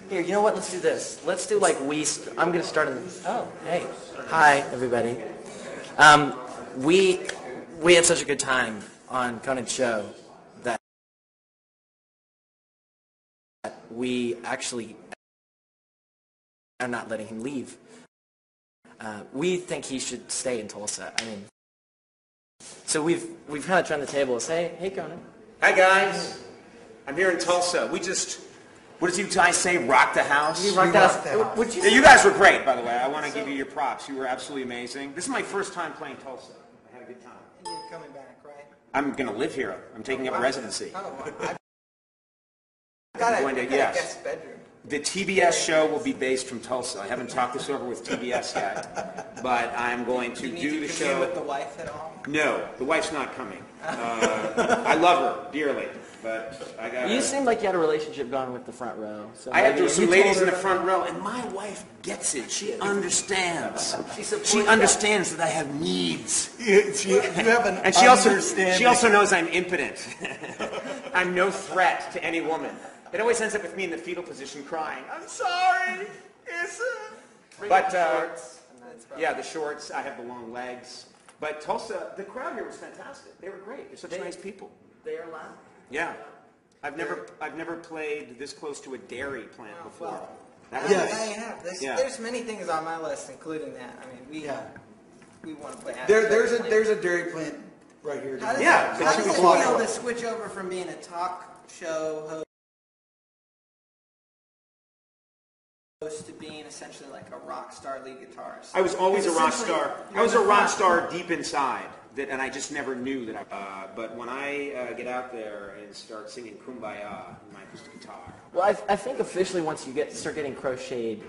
Here, you know what? Let's do this. Let's do like I'm gonna start in. Oh, hey, hi everybody. We had such a good time on Conan's show that we actually are not letting him leave. We think he should stay in Tulsa. I mean, so we've kind of turned the tables. Hey Conan. Hi guys. I'm here in Tulsa. We just, what did you guys say? Rock the house? We rocked the house. Yeah, you guys were great, by the way. I want to give you your props. You were absolutely amazing. This is my first time playing Tulsa. I had a good time. You're coming back, right? I'm going to live here. I'm taking up residency. Oh, I've got a guest bedroom. The TBS show will be based from Tulsa. I haven't talked this over with TBS yet, but I'm going to do the show. With the wife at all? No, the wife's not coming. I love her dearly, but I got. You seemed like you had a relationship going with the front row. So I have some ladies in the front row, and my wife gets it. She understands. She understands that I have needs. You have an and she also knows I'm impotent. I'm no threat to any woman. It always ends up with me in the fetal position crying, I'm sorry, but, yeah, the shorts, I have the long legs. But Tulsa, the crowd here was fantastic. They were great. They're such nice people. They are loud. Yeah. I've never played this close to a dairy plant before. Well, Yes. There's many things on my list, including that. I mean, we want to play. There's a dairy plant right here. How does Yeah. it feel to switch over from being a talk show host to being essentially like a rock star lead guitarist? I was always a rock star. I was a rock star deep inside, and I just never knew that but when I get out there and start singing Kumbaya on my acoustic guitar. Well, I think officially once you start getting crocheted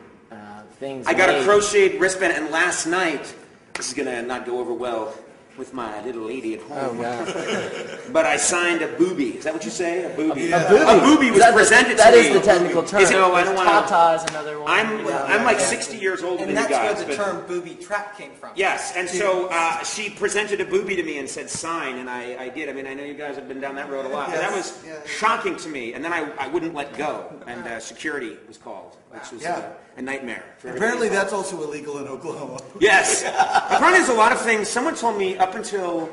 things. I got a crocheted wristband, and last night, this is going to not go over well with my little lady at home. Oh, yeah. But I signed a booby. Is that what you say? A booby? Yeah. A booby was presented to me. That is the technical term. No, I don't want to. Tata is another one. I'm like 60 years older And than you guys. that's where the term booby trap came from. Yes, and so she presented a booby to me and said sign, and I did. I mean, I know you guys have been down that road a lot. But that was shocking to me, and then I wouldn't let go, and security was called, which was a nightmare. Apparently that's also illegal in Oklahoma. Yes. Apparently there's a lot of things. Someone told me up until,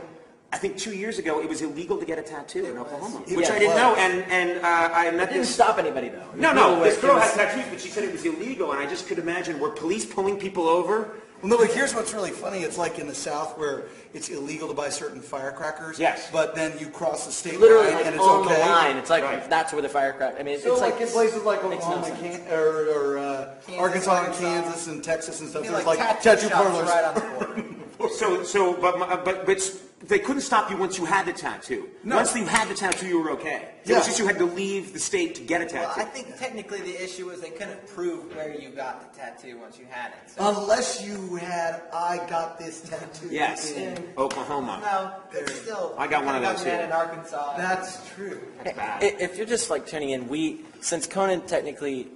I think 2 years ago, it was illegal to get a tattoo in Oklahoma, which I didn't know, and I met That didn't this. stop anybody though. No, this girl had tattoos, but she said it was illegal, and I just could imagine, were police pulling people over? Well, no, but here's what's really funny. It's like in the South where it's illegal to buy certain firecrackers. Yes. But then you cross the state Literally line like and it's on okay. the line. It's like Right. that's where the firecracker. I mean, So it's like in places like makes no Oklahoma, sense. or Kansas, Arkansas and Arkansas. Kansas and Texas and stuff, I mean, there's like like tattoo tattoo shops parlors. right on the border. But they couldn't stop you once you had the tattoo. No. Once you had the tattoo, you were okay. It was just you had to leave the state to get a tattoo. Well, I think technically the issue was they couldn't prove where you got the tattoo once you had it. So. Unless you had, I got this tattoo Yes, in. Oklahoma. No, it's still. I got one of those here here. in Arkansas. That's true. If you're just like tuning in, since Conan technically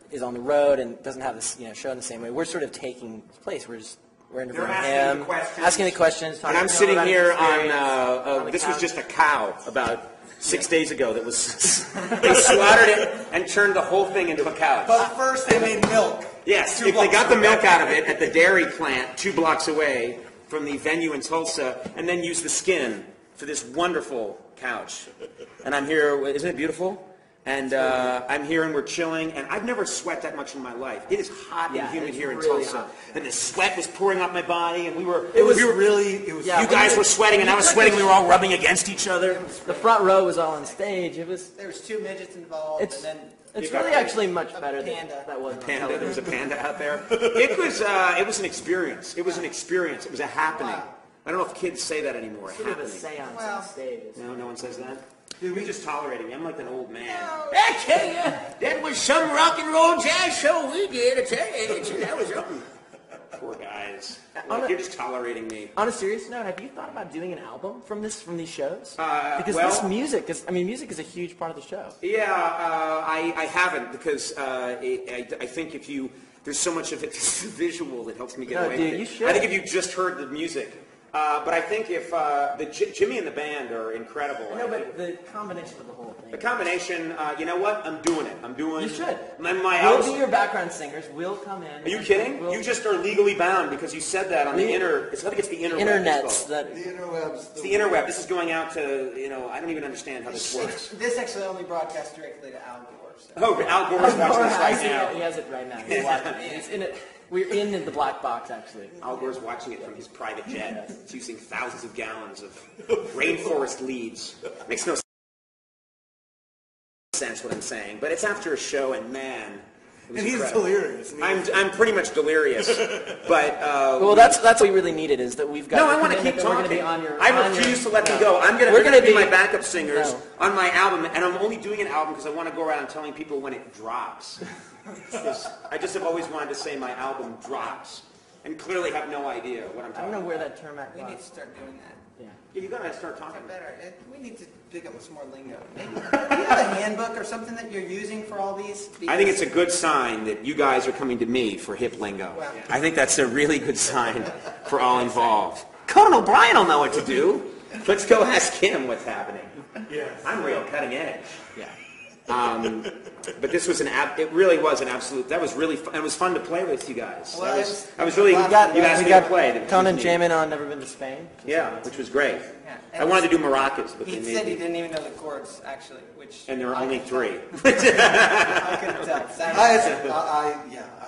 is on the road and doesn't have this show in the same way, we're sort of taking his place. We're interviewing him, asking the questions. And I'm sitting here on this was just a cow about 6 days ago that was, they slaughtered it and turned the whole thing into a couch. But first they made milk. Yes, if they got the milk out of it at the dairy plant 2 blocks away from the venue in Tulsa, and then used the skin for this wonderful couch. And I'm here, isn't it beautiful? And I'm here and we're chilling, and I've never sweat that much in my life. It is hot and humid here in really Tulsa. hot. And the sweat was pouring out my body, and You you guys were sweating, and I was sweating. We were all rubbing against each other. The front row was all on stage. There was 2 midgets involved, and then it's really actually much better than panda. that was on Panda, there was a television. panda out there. It was an experience. It was an experience. It was a happening. I don't know if kids say that anymore. Sort of a Happening. seance Well, on stage. No one says that. You're just tolerating me. I'm like an old man. I tell you, that was some rock and roll jazz show we did at that age. That was something. Poor guys. Like, you're just tolerating me. On a serious note, have you thought about doing an album from these shows? Because well- this music is a huge part of the show. Yeah, I haven't because I think there's so much of it visual that helps me get No, away dude, with it. you should. I think if you just heard the music, But I think if Jimmy and the band are incredible. No, but the combination of the whole thing. The combination, you know what? I'm doing it. I'm doing. You should. We'll be your background singers. We'll come in. Are you kidding? You just are legally bound because you said that on the I think it's the internets. The interwebs. It's the interweb. This is going out to, I don't even understand how this works. This actually only broadcasts directly to Al Gore. So. Oh, Al Gore's watching this right now. He has it right now. He's watching it. He's in it. We're in the black box, actually. Al Gore's watching it from his private jet. It's using thousands of gallons of rainforest leaves. Makes no sense what I'm saying, but it's after a show, and man, it was And he's incredible. delirious. I'm pretty much delirious, but well, that's what we really needed is that we've got. no, I want to keep We're going to talking. be on your. I refuse to let them go. We're going to be my backup singers on my album, and I'm only doing an album because I want to go around telling people when it drops. I just have always wanted to say my album drops, and clearly have no idea what I'm I talking don't know about. where that term at We need was. to start doing that. Yeah, you got to start talking. Better. We need to pick up some more lingo. Maybe do you have a handbook or something that you're using for all these? I think it's a good sign that you guys are coming to me for hip lingo. Well, I think that's a really good sign for all involved. Conan O'Brien will know what to do. Let's go ask him what's happening. Yeah. I'm real cutting edge. Yeah. But this was it really was an absolute, that was really fun. It was fun to play with you guys. Well, I was really, you asked me to play. That was Conan neat. jamming on Never Been to Spain. Yeah, which was great. Yeah. I wanted to do maracas, but He they said made he me. didn't even know the chords, actually, which... And there were only 3. I couldn't tell.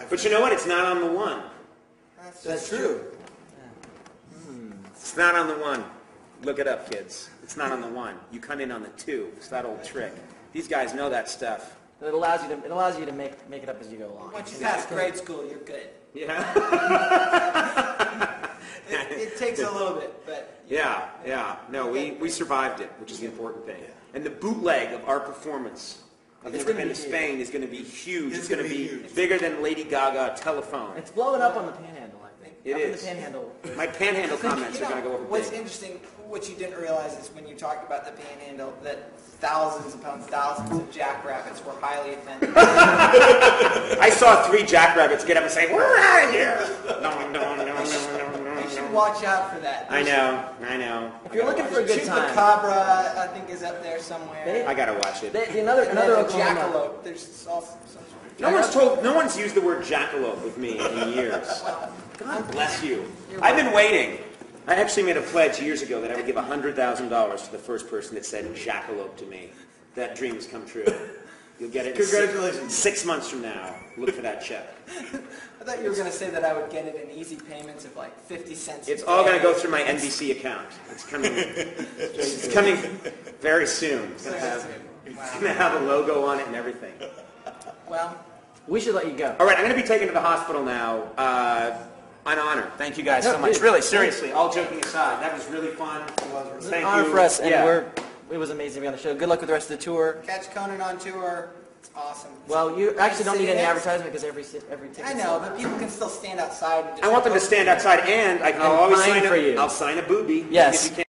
But you know what? It's not on the 1. That's true. It's not on the 1. Look it up, kids. It's not on the 1. You come in on the 2. It's that old trick. These guys know that stuff. It allows you to make it up as you go along. Once you pass grade school, you're good. Yeah. It takes a little bit, but... Yeah. No, we survived it, which is the important thing. And the bootleg of our performance of Never Been to Spain is going to be huge. It's going to be bigger than Lady Gaga Telephone. It's blowing up on the Panhandle, I think. It Up is. In the Panhandle. My Panhandle comments are going to go over What's big. interesting, what you didn't realize is when you talked about the Panhandle, that thousands upon thousands of jackrabbits were highly offended. I saw 3 jackrabbits get up and say, "We're out of here!" You should watch out for that. I know. If you're looking for a good time. Chupacabra, I think, is up there somewhere. I gotta watch it. Another And then a Oklahoma. jackalope. There's all some No one's used the word jackalope with me in years. God bless you. I've been waiting. I actually made a pledge years ago that I would give $100,000 to the first person that said jackalope to me. That dream has come true. You'll get it. Congratulations. 6 months from now. Look for that check. I thought you were going to say that I would get it in easy payments of like 50 cents. It's all going to go through my NBC account. It's coming. It's coming very soon. It's going to have a logo on it and everything. Well, We should let you go. All right, I'm going to be taken to the hospital now. An honor. Thank you guys so much. dude. Really, seriously, all joking aside, that was really fun. It's Thank an honor you. for us, and Yeah. it was amazing to be on the show. Good luck with the rest of the tour. catch Conan on tour. It's awesome. Well, you actually don't need any City advertisement because every ticket. I know, but people can still stand outside. And just I want them to stand outside, and I'll And always mine sign for you. I'll sign a boobie. Yes. If you can't